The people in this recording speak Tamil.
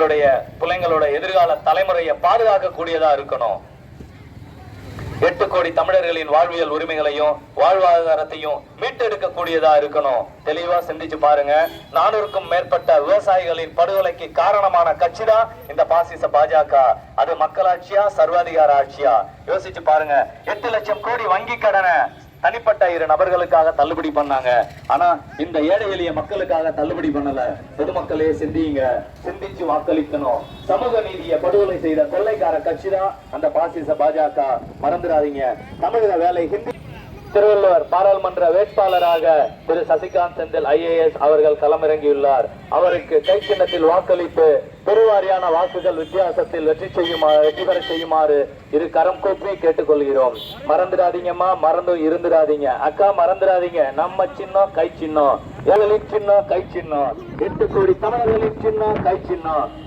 எங்களுடைய பிள்ளைங்களோட எதிர்கால தலைமுறையை பாதுகாக்க கூடியதா இருக்கணும். 8 கோடி தமிழர்களின் வாழ்வியல் உரிமைகளையும் வாழ்வாதாரத்தையும் மீட்டெடுக்க கூடியதா இருக்கணும். தெளிவா சிந்திச்சு பாருங்க. 400க்கும் மேற்பட்ட விவசாயிகளின் படுகொலைக்கு காரணமான கட்சி தான் இந்த பாசிச பாஜக. அது மக்களாட்சியா சர்வாதிகார ஆட்சியா? யோசிச்சு பாருங்க. 8 லட்சம் கோடி வங்கி கடனை தனிப்பட்ட 2 நபர்களுக்காக தள்ளுபடி பண்ணாங்க. ஆனா இந்த ஏழை எளிய மக்களுக்காக தள்ளுபடி பண்ணல. பொதுமக்களே சிந்திங்க, சிந்திச்சு வாக்களிக்கணும். சமூக நீதியை படுகொலை செய்த கொள்ளைக்கார கட்சி தான் அந்த பாசிச பாஜக. மறந்துடாதீங்க. தமிழக வேலை ஹிந்தி. திருவள்ளுவர் பாராளுமன்ற வேட்பாளராக திரு சசிகாந்த் செந்தில் IAS அவர்கள் களமிறங்கியுள்ளார். அவருக்கு கை சின்னத்தில் வாக்களித்து பெருவாரியான வாக்குகள் வித்தியாசத்தில் வெற்றி பெற செய்யுமாறு இரு கரம் கூப்பி கேட்டுக்கொள்கிறோம். மறந்துடாதீங்கம்மா, மறந்து இருந்துடாதீங்க. அக்கா மறந்துடாதீங்க. நம்ம சின்னம் கை சின்னம், ஏழைகளின் சின்னம் கை சின்னம், 8 கோடி தமிழர்களின் சின்னம் கை சின்னம்.